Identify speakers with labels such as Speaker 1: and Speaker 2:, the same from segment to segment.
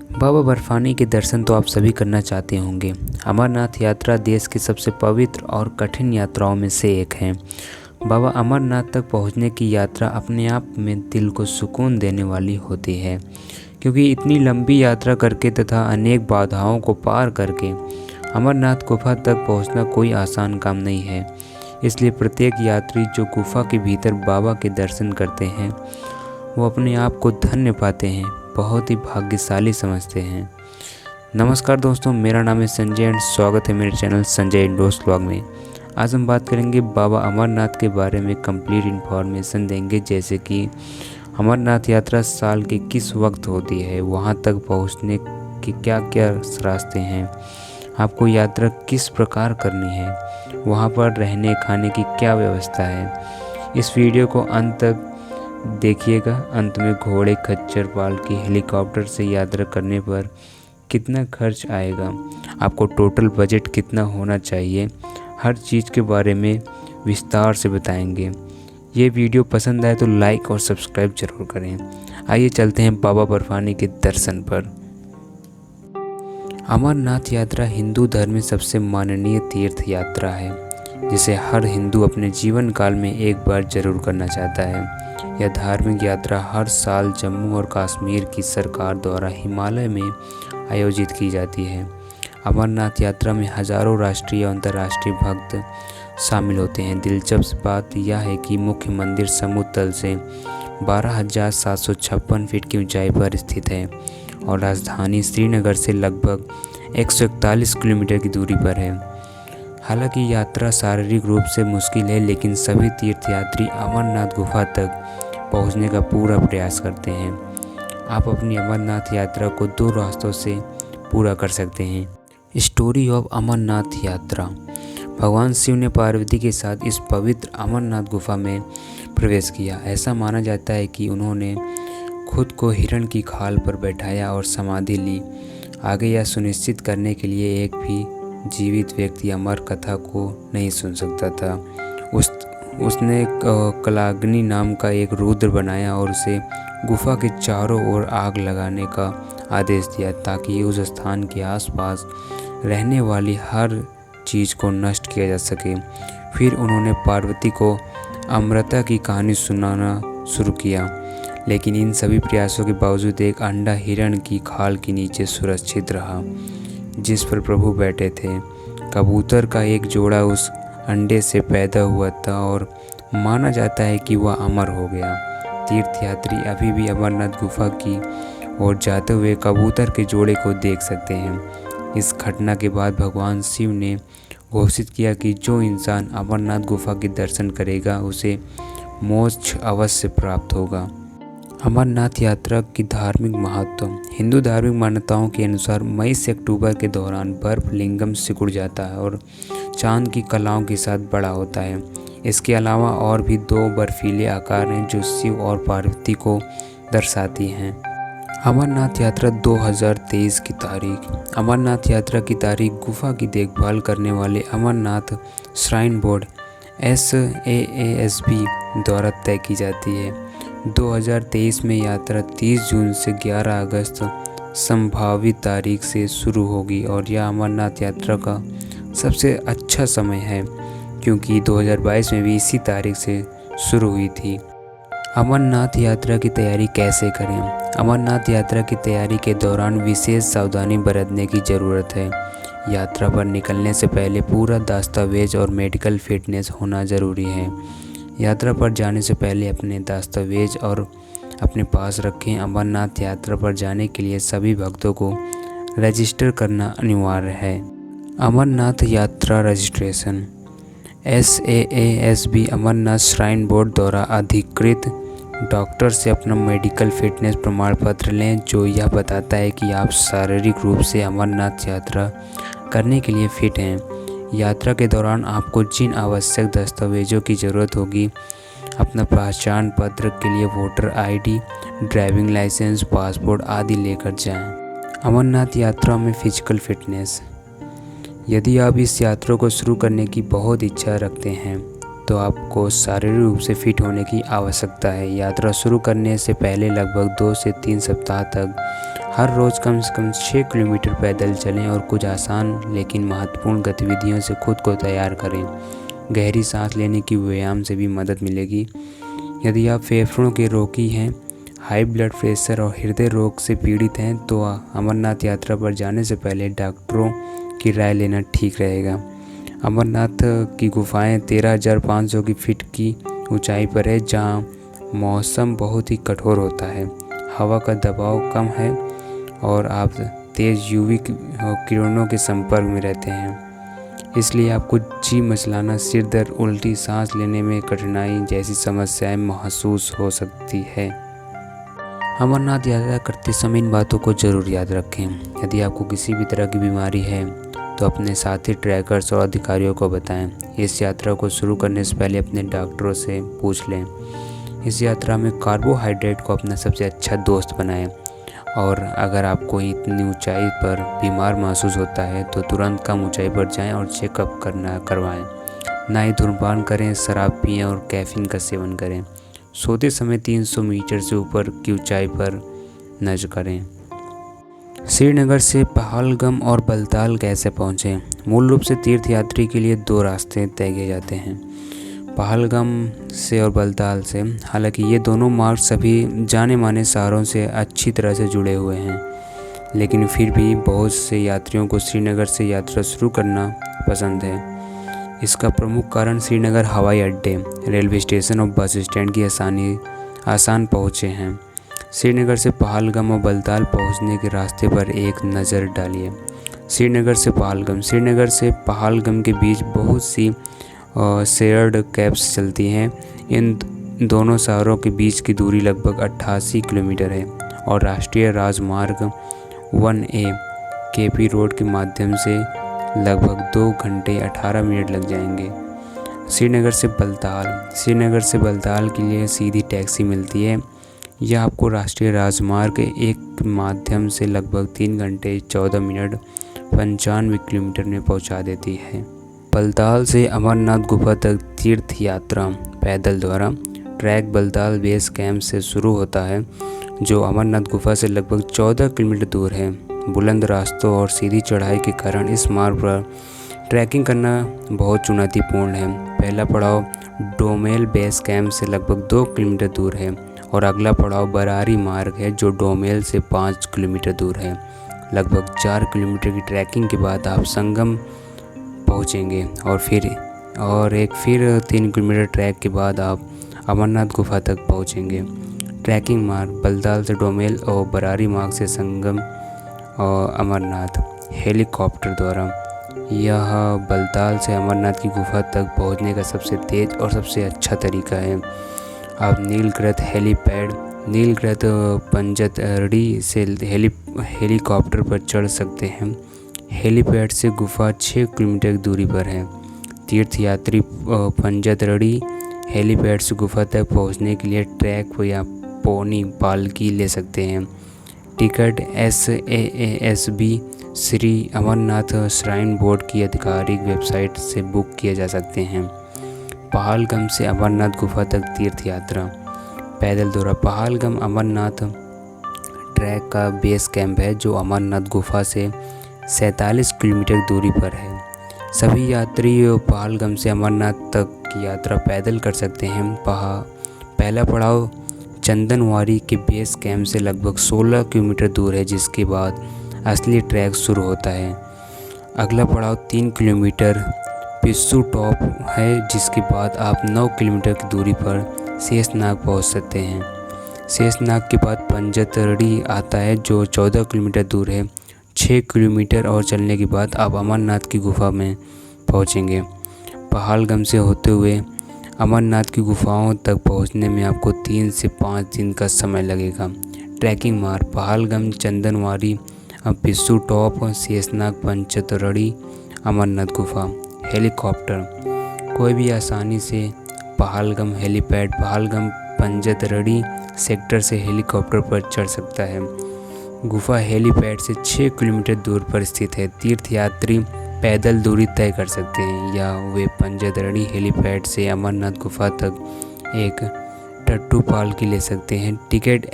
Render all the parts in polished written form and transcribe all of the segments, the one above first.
Speaker 1: बाबा बर्फानी के दर्शन तो आप सभी करना चाहते होंगे। अमरनाथ यात्रा देश की सबसे पवित्र और कठिन यात्राओं में से एक है। बाबा अमरनाथ तक पहुंचने की यात्रा अपने आप में दिल को सुकून देने वाली होती है, क्योंकि इतनी लंबी यात्रा करके तथा अनेक बाधाओं को पार करके अमरनाथ गुफा तक पहुंचना कोई आसान काम नहीं है। इसलिए प्रत्येक यात्री जो गुफा के भीतर बाबा के दर्शन करते हैं वो अपने आप को धन्य पाते हैं, बहुत ही भाग्यशाली समझते हैं। नमस्कार दोस्तों, मेरा नाम है संजय एंड स्वागत है मेरे चैनल संजय इंडोर्स व्लॉग में। आज हम बात करेंगे बाबा अमरनाथ के बारे में कंप्लीट इन्फॉर्मेशन देंगे, जैसे कि अमरनाथ यात्रा साल के किस वक्त होती है, वहां तक पहुंचने के क्या क्या रास्ते हैं, आपको यात्रा किस प्रकार करनी है, वहां पर रहने खाने की क्या व्यवस्था है। इस वीडियो को अंत तक देखिएगा। अंत में घोड़े, खच्चर, पालकी, हेलीकॉप्टर से यात्रा करने पर कितना खर्च आएगा, आपको टोटल बजट कितना होना चाहिए, हर चीज़ के बारे में विस्तार से बताएंगे। ये वीडियो पसंद आए तो लाइक और सब्सक्राइब जरूर करें। आइए चलते हैं बाबा बर्फानी के दर्शन पर। अमरनाथ यात्रा हिंदू धर्म में सबसे माननीय तीर्थ यात्रा है, जिसे हर हिंदू अपने जीवन काल में एक बार जरूर करना चाहता है। यह धार्मिक यात्रा हर साल जम्मू और कश्मीर की सरकार द्वारा हिमालय में आयोजित की जाती है। अमरनाथ यात्रा में हजारों राष्ट्रीय और अंतर्राष्ट्रीय भक्त शामिल होते हैं। दिलचस्प बात यह है कि मुख्य मंदिर समुद्र तल से 12,756 फीट की ऊंचाई पर स्थित है और राजधानी श्रीनगर से लगभग 141 किलोमीटर की दूरी पर है। हालांकि यात्रा शारीरिक रूप से मुश्किल है, लेकिन सभी तीर्थयात्री अमरनाथ गुफा तक पहुंचने का पूरा प्रयास करते हैं। आप अपनी अमरनाथ यात्रा को 2 रास्तों से पूरा कर सकते हैं। स्टोरी ऑफ अमरनाथ यात्रा। भगवान शिव ने पार्वती के साथ इस पवित्र अमरनाथ गुफा में प्रवेश किया। ऐसा माना जाता है कि उन्होंने खुद को हिरण की खाल पर बैठाया और समाधि ली। आगे यह सुनिश्चित करने के लिए एक भी जीवित व्यक्ति अमर कथा को नहीं सुन सकता था। उसने कलाग्नि नाम का एक रुद्र बनाया और उसे गुफा के चारों ओर आग लगाने का आदेश दिया, ताकि उस स्थान के आसपास रहने वाली हर चीज़ को नष्ट किया जा सके। फिर उन्होंने पार्वती को अमृता की कहानी सुनाना शुरू किया, लेकिन इन सभी प्रयासों के बावजूद एक अंडा हिरण की खाल के नीचे सुरक्षित रहा, जिस पर प्रभु बैठे थे। कबूतर का एक जोड़ा उस अंडे से पैदा हुआ था और माना जाता है कि वह अमर हो गया। तीर्थयात्री अभी भी अमरनाथ गुफा की ओर जाते हुए कबूतर के जोड़े को देख सकते हैं। इस घटना के बाद भगवान शिव ने घोषित किया कि जो इंसान अमरनाथ गुफा के दर्शन करेगा उसे मोक्ष अवश्य प्राप्त होगा। अमरनाथ यात्रा की धार्मिक महत्व। हिंदू धार्मिक मान्यताओं के अनुसार मई से अक्टूबर के दौरान बर्फ लिंगम सिकुड़ जाता है और चांद की कलाओं के साथ बड़ा होता है। इसके अलावा और भी 2 बर्फीले आकार हैं जो शिव और पार्वती को दर्शाती हैं। अमरनाथ यात्रा 2023 की तारीख। अमरनाथ यात्रा की तारीख गुफा की देखभाल करने वाले अमरनाथ श्राइन बोर्ड SAASB द्वारा तय की जाती है। 2023 में यात्रा 30 जून से 11 अगस्त संभावित तारीख से शुरू होगी और यह अमरनाथ यात्रा का सबसे अच्छा समय है, क्योंकि 2022 में भी इसी तारीख से शुरू हुई थी। अमरनाथ यात्रा की तैयारी कैसे करें? अमरनाथ यात्रा की तैयारी के दौरान विशेष सावधानी बरतने की ज़रूरत है। यात्रा पर निकलने से पहले पूरा दस्तावेज और मेडिकल फिटनेस होना ज़रूरी है। यात्रा पर जाने से पहले अपने दस्तावेज और अपने पास रखें। अमरनाथ यात्रा पर जाने के लिए सभी भक्तों को रजिस्टर करना अनिवार्य है। अमरनाथ यात्रा registration. SAASB Amarnath shrine board द्वारा अधिकृत डॉक्टर से अपना मेडिकल फिटनेस प्रमाण पत्र लें, जो यह बताता है कि आप शारीरिक रूप से अमरनाथ यात्रा करने के लिए फिट हैं। यात्रा के दौरान आपको जिन आवश्यक दस्तावेजों की ज़रूरत होगी, अपना पहचान पत्र के लिए voter ID, driving licence, passport आदि लेकर जाएं। अमरनाथ यात्रा में फिजिकल फिटनेस। यदि आप इस यात्रा को शुरू करने की बहुत इच्छा रखते हैं तो आपको शारीरिक रूप से फिट होने की आवश्यकता है। यात्रा शुरू करने से पहले लगभग 2 से 3 सप्ताह तक हर रोज़ कम से कम 6 किलोमीटर पैदल चलें और कुछ आसान लेकिन महत्वपूर्ण गतिविधियों से खुद को तैयार करें। गहरी सांस लेने की व्यायाम से भी मदद मिलेगी। यदि आप फेफड़ों के रोगी हैं, हाई ब्लड प्रेशर और हृदय रोग से पीड़ित हैं तो अमरनाथ यात्रा पर जाने से पहले डॉक्टरों की राय लेना ठीक रहेगा। अमरनाथ की गुफाएं 13,500 की फीट की ऊंचाई पर है, जहां मौसम बहुत ही कठोर होता है, हवा का दबाव कम है और आप तेज़ यूवी किरणों के संपर्क में रहते हैं। इसलिए आपको जी मचलाना, सिर दर्द, उल्टी, सांस लेने में कठिनाई जैसी समस्याएं महसूस हो सकती है। अमरनाथ यात्रा करते समय इन बातों को ज़रूर याद रखें। यदि आपको किसी भी तरह की बीमारी है तो अपने साथी, ट्रैकर्स और अधिकारियों को बताएं। इस यात्रा को शुरू करने से पहले अपने डॉक्टरों से पूछ लें। इस यात्रा में कार्बोहाइड्रेट को अपना सबसे अच्छा दोस्त बनाएं और अगर आपको इतनी ऊंचाई पर बीमार महसूस होता है तो तुरंत कम ऊंचाई पर जाएं और चेकअप करवाएं। ना ही धूम्रपान करें, शराब पिएं और कैफीन का सेवन करें। सोते समय 300 मीटर से ऊपर की ऊंचाई पर नज़र करें। श्रीनगर से पहलगाम और बलताल कैसे पहुँचें? मूल रूप से तीर्थयात्री के लिए 2 रास्ते तय किए जाते हैं, पहलगाम से और बलताल से। हालांकि ये दोनों मार्ग सभी जाने माने शहरों से अच्छी तरह से जुड़े हुए हैं, लेकिन फिर भी बहुत से यात्रियों को श्रीनगर से यात्रा शुरू करना पसंद है। इसका प्रमुख कारण श्रीनगर हवाई अड्डे, रेलवे स्टेशन और बस स्टैंड की आसान पहुँचें हैं। श्रीनगर से पहलगाम और बलताल पहुंचने के रास्ते पर एक नज़र डालिए। श्रीनगर से पहलगाम के बीच बहुत सी शेयर्ड कैब्स चलती हैं। इन दोनों शहरों के बीच की दूरी लगभग 88 किलोमीटर है और राष्ट्रीय राजमार्ग 1A केपी रोड के माध्यम से लगभग 2 घंटे 18 मिनट लग जाएंगे। श्रीनगर से बलताल के लिए सीधी टैक्सी मिलती है। यह आपको राष्ट्रीय राजमार्ग 1 के माध्यम से लगभग 3 घंटे 14 मिनट 95 किलोमीटर में पहुंचा देती है। बलताल से अमरनाथ गुफा तक तीर्थ यात्रा पैदल द्वारा ट्रैक बलताल बेस कैंप से शुरू होता है, जो अमरनाथ गुफा से लगभग 14 किलोमीटर दूर है। बुलंद रास्तों और सीधी चढ़ाई के कारण इस मार्ग पर ट्रैकिंग करना बहुत चुनौतीपूर्ण है। पहला पड़ाव डोमेल बेस कैंप से लगभग 2 किलोमीटर दूर है और अगला पड़ाव बरारी मार्ग है, जो डोमेल से 5 किलोमीटर दूर है। लगभग 4 किलोमीटर की ट्रैकिंग के बाद आप संगम पहुंचेंगे और फिर 3 किलोमीटर ट्रैक के बाद आप अमरनाथ गुफा तक पहुंचेंगे। ट्रैकिंग मार्ग बलताल से डोमेल और बरारी मार्ग से संगम और अमरनाथ हेलीकॉप्टर द्वारा। यह बलताल से अमरनाथ की गुफा तक पहुंचने का सबसे तेज़ और सबसे अच्छा तरीका है। आप नीलगिरी पंजतरणी से हेलीकॉप्टर पर चढ़ सकते हैं। हेलीपैड से गुफा 6 किलोमीटर की दूरी पर है। तीर्थयात्री पंजतरणी हेलीपैड से गुफा तक पहुंचने के लिए ट्रैक या पोनी पालकी ले सकते हैं। Ticket SAASB Shri Amarnath shrine board की आधिकारिक वेबसाइट से बुक किए जा सकते हैं। पहलगाम से अमरनाथ गुफा तक तीर्थ यात्रा पैदल दौरा। पहलगाम अमरनाथ ट्रैक का बेस कैंप है, जो अमरनाथ गुफा से 47 किलोमीटर की दूरी पर है। सभी यात्री पहलगाम से अमरनाथ तक की यात्रा पैदल कर सकते हैं। पहला पड़ाव चंदनवारी के बेस कैंप से लगभग 16 किलोमीटर दूर है, जिसके बाद असली ट्रैक शुरू होता है। अगला पड़ाव 3 किलोमीटर पिस्सू टॉप है, जिसके बाद आप 9 किलोमीटर की दूरी पर शेषनाग पहुंच सकते हैं। शेषनाग के बाद पंजतरणी आता है, जो 14 किलोमीटर दूर है। 6 किलोमीटर और चलने के बाद आप अमरनाथ की गुफा में पहुंचेंगे। पहलगाम से होते हुए अमरनाथ की गुफाओं तक पहुंचने में आपको 3 से 5 दिन का समय लगेगा। ट्रैकिंग मार्ग पहलगाम, चंदनवारी, पिस्सू टॉप, शेषनाग, पंजतरणी, अमरनाथ गुफा। हेलीकॉप्टर कोई भी आसानी से पहलगाम हेलीपैड, पहलगाम पंजतरणी सेक्टर से हेलीकॉप्टर पर चढ़ सकता है। गुफा हेलीपैड से 6 किलोमीटर दूर पर स्थित है। तीर्थयात्री पैदल दूरी तय कर सकते हैं या वे पंजतरणी हेलीपैड से अमरनाथ गुफा तक एक टट्टू पालकी ले सकते हैं। Ticket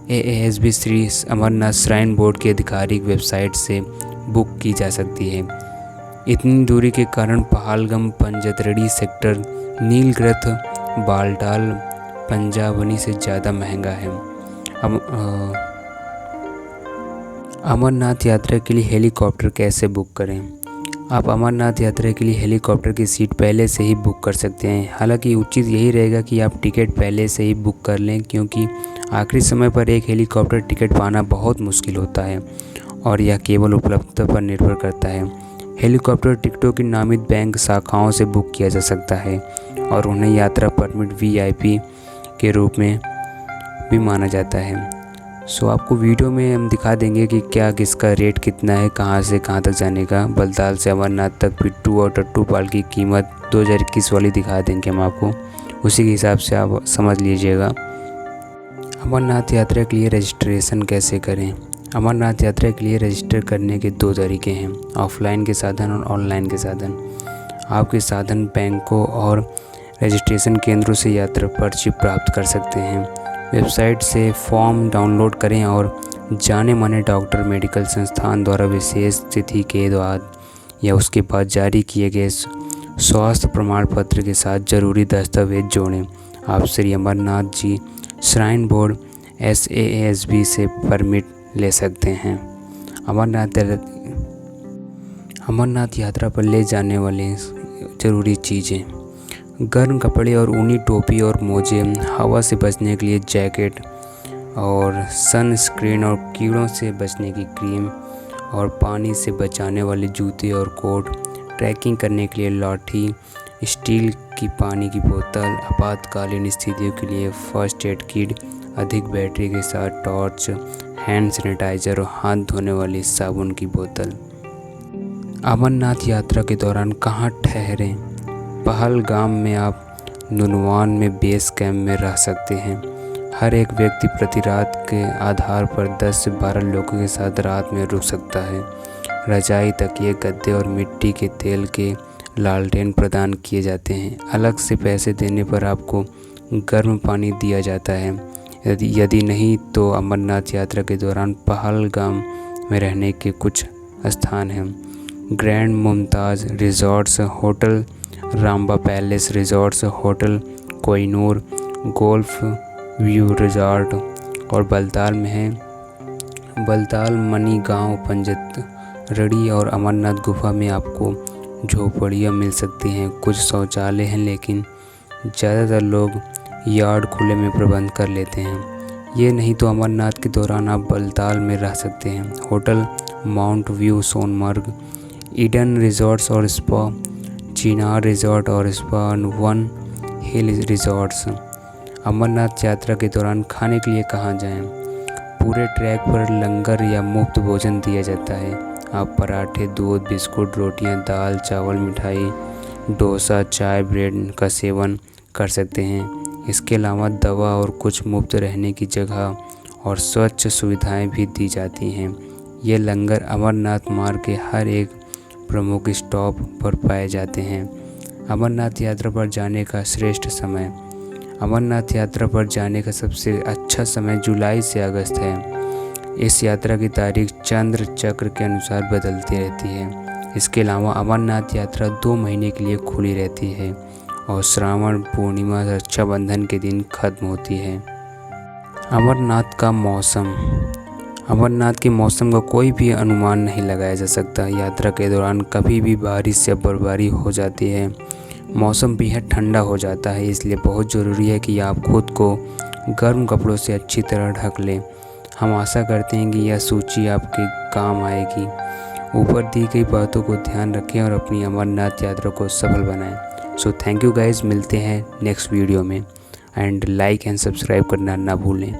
Speaker 1: AASB Shri Amarnath shrine board की आधिकारिक वेबसाइट से बुक की जा सकती है। इतनी दूरी के कारण पहलगाम पंजतरणी सेक्टर नीलगिथ बालटाल पंजाबनी से ज़्यादा महंगा है। अमरनाथ यात्रा के लिए हेलीकॉप्टर कैसे बुक करें? आप अमरनाथ यात्रा के लिए हेलीकॉप्टर की सीट पहले से ही बुक कर सकते हैं। हालांकि उचित यही रहेगा कि आप टिकट पहले से ही बुक कर लें, क्योंकि आखिरी समय पर एक हेलीकॉप्टर टिकट पाना बहुत मुश्किल होता है और यह केवल उपलब्धता पर निर्भर करता है। हेलीकॉप्टर टिकटों की नामित बैंक शाखाओं से बुक किया जा सकता है और उन्हें यात्रा परमिट VIP के रूप में भी माना जाता है। सो आपको वीडियो में हम दिखा देंगे कि क्या किसका रेट कितना है, कहाँ से कहाँ तक जाने का। बलताल से अमरनाथ तक पिट्ठू और टट्टू पाल की कीमत 2021 वाली दिखा देंगे हम आपको, उसी के हिसाब से आप समझ लीजिएगा। अमरनाथ यात्रा के लिए रजिस्ट्रेशन कैसे करें? अमरनाथ यात्रा के लिए रजिस्टर करने के 2 तरीके हैं, ऑफलाइन के साधन और ऑनलाइन के साधन। आपके साधन बैंकों और रजिस्ट्रेशन केंद्रों से यात्रा पर्ची प्राप्त कर सकते हैं। वेबसाइट से फॉर्म डाउनलोड करें और जाने माने डॉक्टर, मेडिकल संस्थान द्वारा विशेष तिथि के बाद या उसके बाद जारी किए गए स्वास्थ्य प्रमाण पत्र के साथ जरूरी दस्तावेज जोड़ें। आप Shri Amarnath ji shrine board SAASB से परमिट ले सकते हैं। अमरनाथ यात्रा पर ले जाने वाले ज़रूरी चीज़ें: गर्म कपड़े और ऊनी टोपी और मोजे, हवा से बचने के लिए जैकेट और सनस्क्रीन और कीड़ों से बचने की क्रीम और पानी से बचाने वाले जूते और कोट, ट्रैकिंग करने के लिए लाठी, स्टील की पानी की बोतल, आपातकालीन स्थितियों के लिए फर्स्ट एड किट, अधिक बैटरी के साथ टॉर्च, हैंड सैनिटाइजर और हाथ धोने वाली साबुन की बोतल। अमरनाथ यात्रा के दौरान कहाँ ठहरें? पहलगाम में आप नुनवान में बेस कैंप में रह सकते हैं। हर एक व्यक्ति प्रति रात के आधार पर 10 से 12 लोगों के साथ रात में रुक सकता है। रजाई, तकिए, गद्दे और मिट्टी के तेल के लालटेन प्रदान किए जाते हैं। अलग से पैसे देने पर आपको गर्म पानी दिया जाता है। यदि नहीं तो अमरनाथ यात्रा के दौरान पहलगाम में रहने के कुछ स्थान हैं: grand Mumtaz resorts, hotel Ramba palace resorts, hotel Kohinoor, golf view resort और बलताल में है बलताल मनी गांव पंजतरणी और अमरनाथ गुफा में आपको झोपड़ियाँ मिल सकती हैं। कुछ शौचालय हैं, लेकिन ज़्यादातर लोग यार्ड खुले में प्रबंध कर लेते हैं। ये नहीं तो अमरनाथ के दौरान आप बलताल में रह सकते हैं। Hotel mount view Sonmarg, Eden resorts और स्पा, चिनार रिजॉर्ट और spa, one hill resorts. Amarnath यात्रा के दौरान खाने के लिए कहाँ जाएं? पूरे ट्रैक पर लंगर या मुफ्त भोजन दिया जाता है। आप पराठे, दूध, बिस्कुट, रोटियां, दाल, चावल, मिठाई, डोसा, चाय, ब्रेड का सेवन कर सकते हैं। इसके अलावा दवा और कुछ मुफ्त रहने की जगह और स्वच्छ सुविधाएं भी दी जाती हैं। ये लंगर अमरनाथ मार्ग के हर एक प्रमुख स्टॉप पर पाए जाते हैं। अमरनाथ यात्रा पर जाने का श्रेष्ठ समय: अमरनाथ यात्रा पर जाने का सबसे अच्छा समय जुलाई से अगस्त है। इस यात्रा की तारीख चंद्र चक्र के अनुसार बदलती रहती है। इसके अलावा अमरनाथ यात्रा 2 महीने के लिए खुली रहती है और श्रावण पूर्णिमा रक्षाबंधन के दिन खत्म होती है। अमरनाथ का मौसम: अमरनाथ के मौसम का कोई भी अनुमान नहीं लगाया जा सकता। यात्रा के दौरान कभी भी बारिश या बर्फबारी हो जाती है। मौसम बेहद ठंडा हो जाता है, इसलिए बहुत ज़रूरी है कि आप खुद को गर्म कपड़ों से अच्छी तरह ढक लें। हम आशा करते हैं कि यह सूची आपके काम आएगी। ऊपर दी गई बातों को ध्यान रखें और अपनी अमरनाथ यात्रा को सफल बनाएं। सो थैंक यू गाइज, मिलते हैं नेक्स्ट वीडियो में एंड लाइक एंड सब्सक्राइब करना ना भूलें।